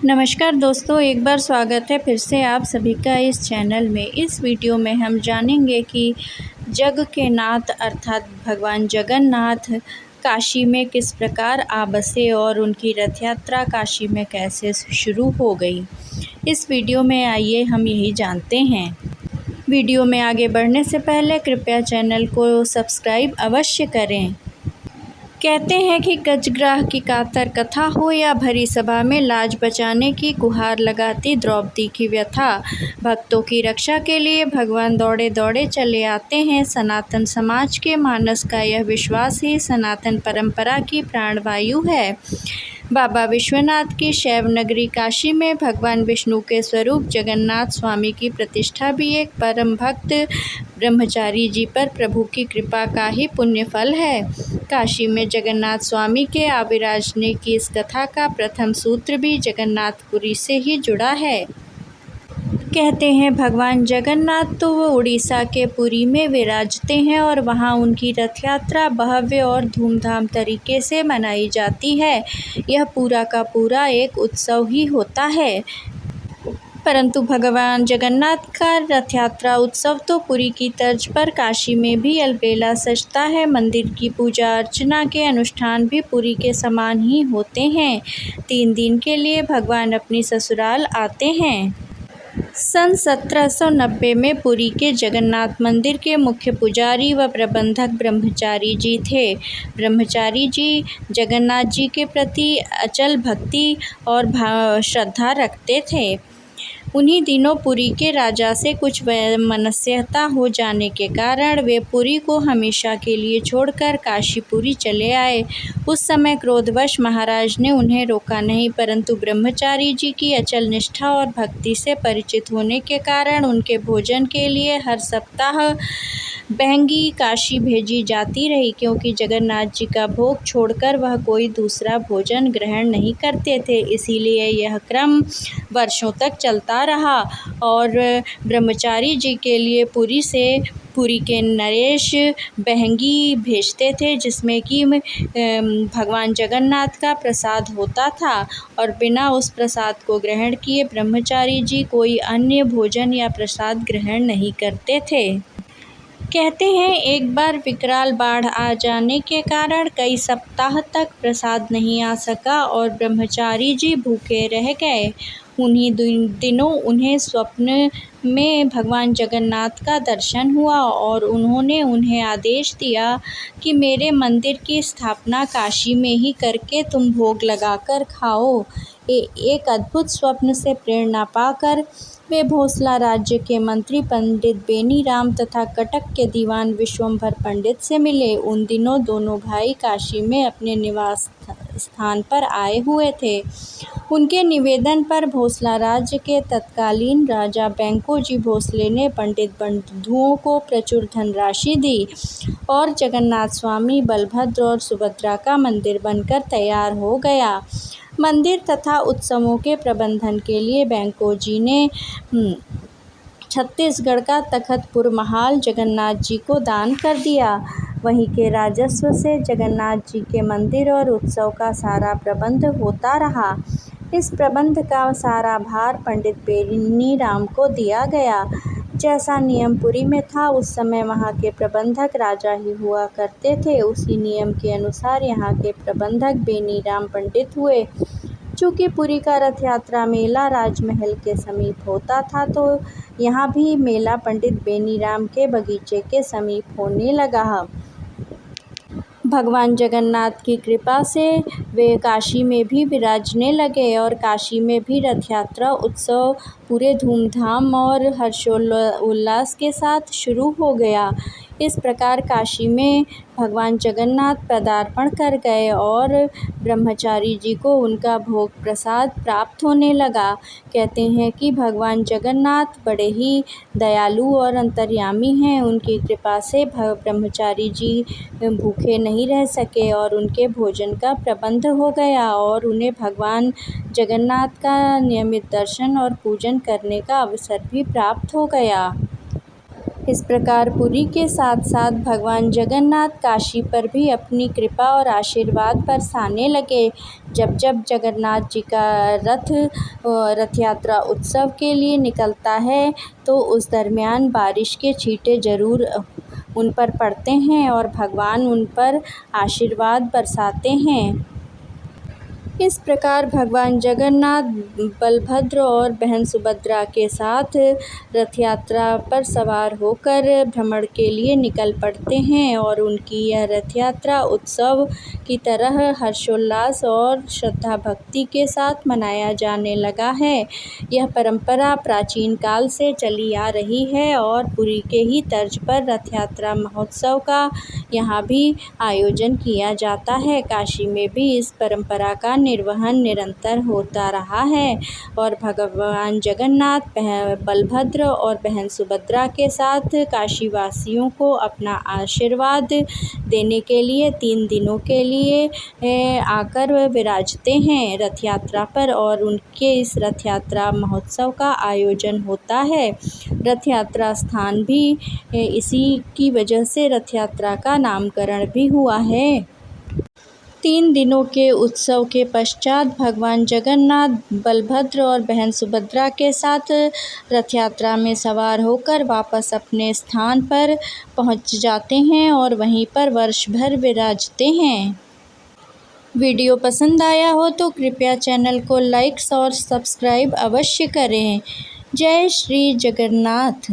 नमस्कार दोस्तों, एक बार स्वागत है फिर से आप सभी का इस चैनल में। इस वीडियो में हम जानेंगे कि जग के नाथ अर्थात भगवान जगन्नाथ काशी में किस प्रकार आ बसे और उनकी रथ यात्रा काशी में कैसे शुरू हो गई। इस वीडियो में आइए हम यही जानते हैं। वीडियो में आगे बढ़ने से पहले कृपया चैनल को सब्सक्राइब अवश्य करें। कहते हैं कि गजग्राह की कातर कथा हो या भरी सभा में लाज बचाने की गुहार लगाती द्रौपदी की व्यथा, भक्तों की रक्षा के लिए भगवान दौड़े दौड़े चले आते हैं। सनातन समाज के मानस का यह विश्वास ही सनातन परंपरा की प्राणवायु है। बाबा विश्वनाथ की शैव नगरी काशी में भगवान विष्णु के स्वरूप जगन्नाथ स्वामी की प्रतिष्ठा भी एक परम भक्त ब्रह्मचारी जी पर प्रभु की कृपा का ही पुण्य फल है। काशी में जगन्नाथ स्वामी के आविराजने की इस कथा का प्रथम सूत्र भी जगन्नाथपुरी से ही जुड़ा है। कहते हैं भगवान जगन्नाथ तो वो उड़ीसा के पुरी में विराजते हैं और वहाँ उनकी रथ यात्रा भव्य और धूमधाम तरीके से मनाई जाती है। यह पूरा का पूरा एक उत्सव ही होता है। परंतु भगवान जगन्नाथ का रथ यात्रा उत्सव तो पुरी की तर्ज पर काशी में भी अलबेला सजता है। मंदिर की पूजा अर्चना के अनुष्ठान भी पुरी के समान ही होते हैं। 3 दिन के लिए भगवान अपनी ससुराल आते हैं। सन 1790 में पुरी के जगन्नाथ मंदिर के मुख्य पुजारी व प्रबंधक ब्रह्मचारी जी थे। ब्रह्मचारी जी जगन्नाथ जी के प्रति अचल भक्ति और श्रद्धा रखते थे। उन्हीं दिनों पुरी के राजा से कुछ वैमनस्यता हो जाने के कारण वे पुरी को हमेशा के लिए छोड़कर काशीपुरी चले आए। उस समय क्रोधवश महाराज ने उन्हें रोका नहीं, परंतु ब्रह्मचारी जी की अचल निष्ठा और भक्ति से परिचित होने के कारण उनके भोजन के लिए हर सप्ताह बहंगी काशी भेजी जाती रही, क्योंकि जगन्नाथ जी का भोग छोड़कर वह कोई दूसरा भोजन ग्रहण नहीं करते थे। इसीलिए यह क्रम वर्षों तक चलता रहा और ब्रह्मचारी जी के लिए पुरी के नरेश बहंगी भेजते थे, जिसमें कि भगवान जगन्नाथ का प्रसाद होता था और बिना उस प्रसाद को ग्रहण किए ब्रह्मचारी जी कोई अन्य भोजन या प्रसाद ग्रहण नहीं करते थे। कहते हैं एक बार विकराल बाढ़ आ जाने के कारण कई सप्ताह तक प्रसाद नहीं आ सका और ब्रह्मचारी जी भूखे रह गए। उन्हीं दिनों उन्हें स्वप्न में भगवान जगन्नाथ का दर्शन हुआ और उन्होंने उन्हें आदेश दिया कि मेरे मंदिर की स्थापना काशी में ही करके तुम भोग लगाकर खाओ। एक अद्भुत स्वप्न से प्रेरणा पाकर वे भोसला राज्य के मंत्री पंडित बेनीराम तथा कटक के दीवान विश्वंभर पंडित से मिले। उन दिनों दोनों भाई काशी में अपने निवास स्थान पर आए हुए थे। उनके निवेदन पर भोसला राज्य के तत्कालीन राजा बैंको जी भोसले ने पंडित बंधुओं को प्रचुर धनराशि दी और जगन्नाथ स्वामी, बलभद्र और सुभद्रा का मंदिर बनकर तैयार हो गया। मंदिर तथा उत्सवों के प्रबंधन के लिए बैंको जी ने छत्तीसगढ़ का तखतपुर महाल जगन्नाथ जी को दान कर दिया। वहीं के राजस्व से जगन्नाथ जी के मंदिर और उत्सव का सारा प्रबंध होता रहा। इस प्रबंध का सारा भार पंडित बेनीराम को दिया गया। जैसा नियम पुरी में था उस समय वहाँ के प्रबंधक राजा ही हुआ करते थे, उसी नियम के अनुसार यहाँ के प्रबंधक बेनीराम पंडित हुए। चूँकि पुरी का रथ यात्रा मेला राजमहल के समीप होता था, तो यहाँ भी मेला पंडित बेनीराम के बगीचे के समीप होने लगा। भगवान जगन्नाथ की कृपा से वे काशी में भी विराजने लगे और काशी में भी रथ यात्रा उत्सव पूरे धूमधाम और हर्षोल्लास के साथ शुरू हो गया। इस प्रकार काशी में भगवान जगन्नाथ पदार्पण कर गए और ब्रह्मचारी जी को उनका भोग प्रसाद प्राप्त होने लगा। कहते हैं कि भगवान जगन्नाथ बड़े ही दयालु और अंतर्यामी हैं। उनकी कृपा से ब्रह्मचारी जी भूखे नहीं रह सके और उनके भोजन का प्रबंध हो गया और उन्हें भगवान जगन्नाथ का नियमित दर्शन और पूजन करने का अवसर भी प्राप्त हो गया। इस प्रकार पुरी के साथ साथ भगवान जगन्नाथ काशी पर भी अपनी कृपा और आशीर्वाद बरसाने लगे। जब जब जगन्नाथ जी का रथ यात्रा उत्सव के लिए निकलता है तो उस दरमियान बारिश के छींटे ज़रूर उन पर पड़ते हैं और भगवान उन पर आशीर्वाद बरसाते हैं। इस प्रकार भगवान जगन्नाथ बलभद्र और बहन सुभद्रा के साथ रथ यात्रा पर सवार होकर भ्रमण के लिए निकल पड़ते हैं और उनकी यह रथ यात्रा उत्सव की तरह हर्षोल्लास और श्रद्धा भक्ति के साथ मनाया जाने लगा है। यह परंपरा प्राचीन काल से चली आ रही है और पुरी के ही तर्ज पर रथ यात्रा महोत्सव का यहाँ भी आयोजन किया जाता है। काशी में भी इस परंपरा का निर्वहन निरंतर होता रहा है और भगवान जगन्नाथ बलभद्र और बहन सुभद्रा के साथ काशी वासियों को अपना आशीर्वाद देने के लिए 3 दिनों के लिए आकर विराजते हैं रथ यात्रा पर और उनके इस रथ यात्रा महोत्सव का आयोजन होता है। रथ यात्रा स्थान भी इसी की वजह से रथ यात्रा का नामकरण भी हुआ है। 3 दिनों के उत्सव के पश्चात भगवान जगन्नाथ बलभद्र और बहन सुभद्रा के साथ रथ यात्रा में सवार होकर वापस अपने स्थान पर पहुंच जाते हैं और वहीं पर वर्ष भर विराजते हैं। वीडियो पसंद आया हो तो कृपया चैनल को लाइक और सब्सक्राइब अवश्य करें। जय श्री जगन्नाथ।